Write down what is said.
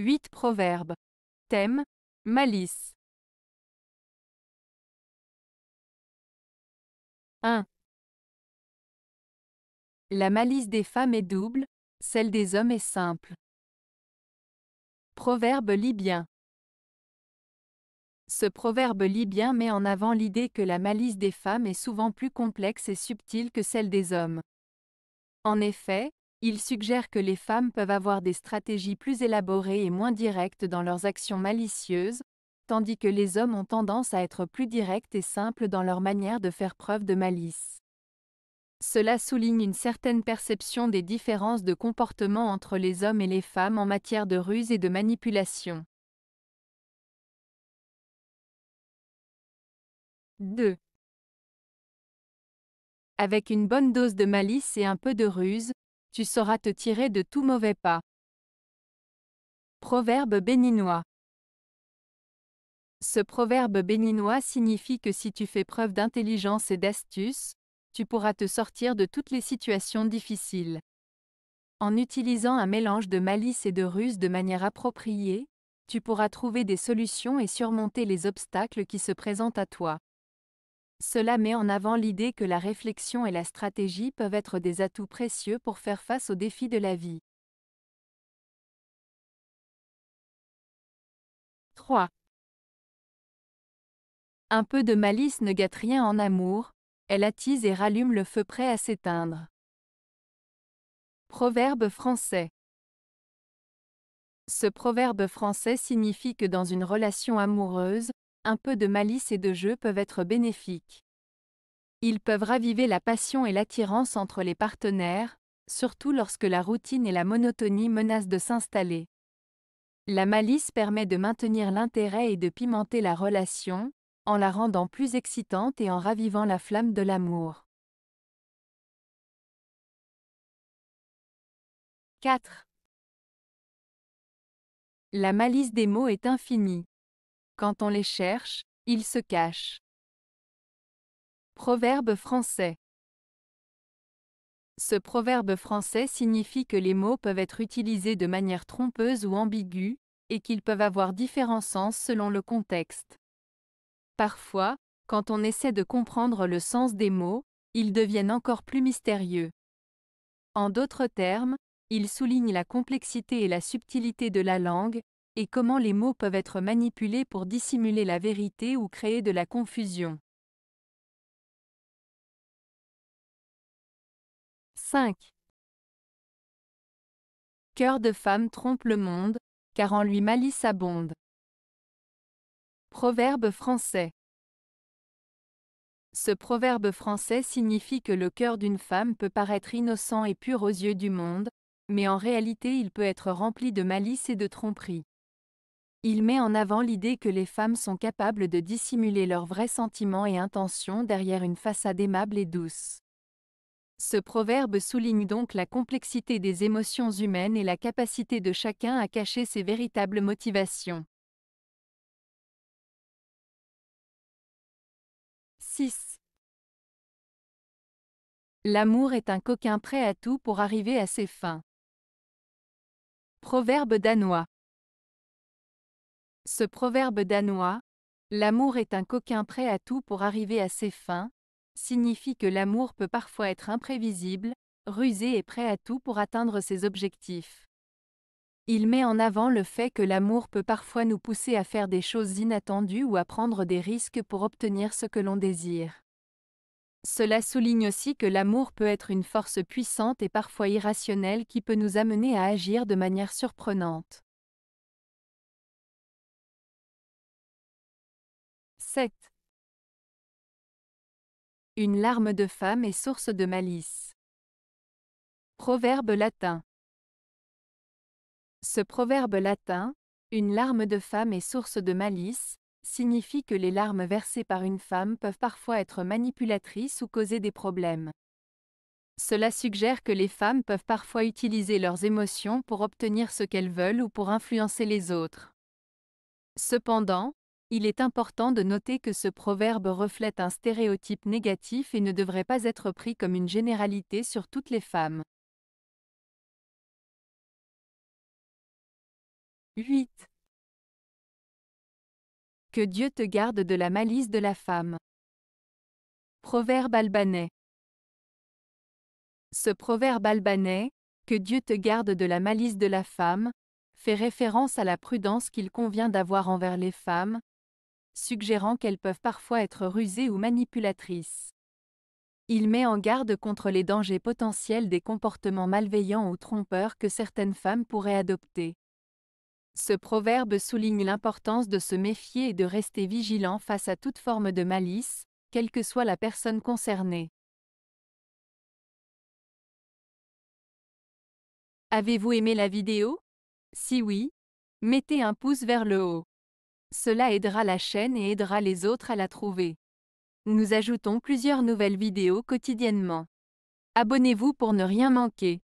8 proverbes. Thème: malice. 1. La malice des femmes est double, celle des hommes est simple. Proverbe libyen. Ce proverbe libyen met en avant l'idée que la malice des femmes est souvent plus complexe et subtile que celle des hommes. En effet, il suggère que les femmes peuvent avoir des stratégies plus élaborées et moins directes dans leurs actions malicieuses, tandis que les hommes ont tendance à être plus directs et simples dans leur manière de faire preuve de malice. Cela souligne une certaine perception des différences de comportement entre les hommes et les femmes en matière de ruse et de manipulation. 2. Avec une bonne dose de malice et un peu de ruse, tu sauras te tirer de tout mauvais pas. Proverbe béninois. Ce proverbe béninois signifie que si tu fais preuve d'intelligence et d'astuce, tu pourras te sortir de toutes les situations difficiles. En utilisant un mélange de malice et de ruse de manière appropriée, tu pourras trouver des solutions et surmonter les obstacles qui se présentent à toi. Cela met en avant l'idée que la réflexion et la stratégie peuvent être des atouts précieux pour faire face aux défis de la vie. 3. Un peu de malice ne gâte rien en amour, elle attise et rallume le feu prêt à s'éteindre. Proverbe français. Ce proverbe français signifie que dans une relation amoureuse, un peu de malice et de jeu peuvent être bénéfiques. Ils peuvent raviver la passion et l'attirance entre les partenaires, surtout lorsque la routine et la monotonie menacent de s'installer. La malice permet de maintenir l'intérêt et de pimenter la relation, en la rendant plus excitante et en ravivant la flamme de l'amour. 4. La malice des mots est infinie. Quand on les cherche, ils se cachent. Proverbe français. Ce proverbe français signifie que les mots peuvent être utilisés de manière trompeuse ou ambiguë, et qu'ils peuvent avoir différents sens selon le contexte. Parfois, quand on essaie de comprendre le sens des mots, ils deviennent encore plus mystérieux. En d'autres termes, ils soulignent la complexité et la subtilité de la langue, et comment les mots peuvent être manipulés pour dissimuler la vérité ou créer de la confusion. 5. Cœur de femme trompe le monde, car en lui malice abonde. Proverbe français. Ce proverbe français signifie que le cœur d'une femme peut paraître innocent et pur aux yeux du monde, mais en réalité il peut être rempli de malice et de tromperie. Il met en avant l'idée que les femmes sont capables de dissimuler leurs vrais sentiments et intentions derrière une façade aimable et douce. Ce proverbe souligne donc la complexité des émotions humaines et la capacité de chacun à cacher ses véritables motivations. 6. L'amour est un coquin prêt à tout pour arriver à ses fins. Proverbe danois. Ce proverbe danois, l'amour est un coquin prêt à tout pour arriver à ses fins, signifie que l'amour peut parfois être imprévisible, rusé et prêt à tout pour atteindre ses objectifs. Il met en avant le fait que l'amour peut parfois nous pousser à faire des choses inattendues ou à prendre des risques pour obtenir ce que l'on désire. Cela souligne aussi que l'amour peut être une force puissante et parfois irrationnelle qui peut nous amener à agir de manière surprenante. 7. Une larme de femme est source de malice. Proverbe latin. Ce proverbe latin, une larme de femme est source de malice, signifie que les larmes versées par une femme peuvent parfois être manipulatrices ou causer des problèmes. Cela suggère que les femmes peuvent parfois utiliser leurs émotions pour obtenir ce qu'elles veulent ou pour influencer les autres. Cependant, il est important de noter que ce proverbe reflète un stéréotype négatif et ne devrait pas être pris comme une généralité sur toutes les femmes. 8. Que Dieu te garde de la malice de la femme. Proverbe albanais. Ce proverbe albanais, que Dieu te garde de la malice de la femme, fait référence à la prudence qu'il convient d'avoir envers les femmes, suggérant qu'elles peuvent parfois être rusées ou manipulatrices. Il met en garde contre les dangers potentiels des comportements malveillants ou trompeurs que certaines femmes pourraient adopter. Ce proverbe souligne l'importance de se méfier et de rester vigilant face à toute forme de malice, quelle que soit la personne concernée. Avez-vous aimé la vidéo? Si oui, mettez un pouce vers le haut. Cela aidera la chaîne et aidera les autres à la trouver. Nous ajoutons plusieurs nouvelles vidéos quotidiennement. Abonnez-vous pour ne rien manquer.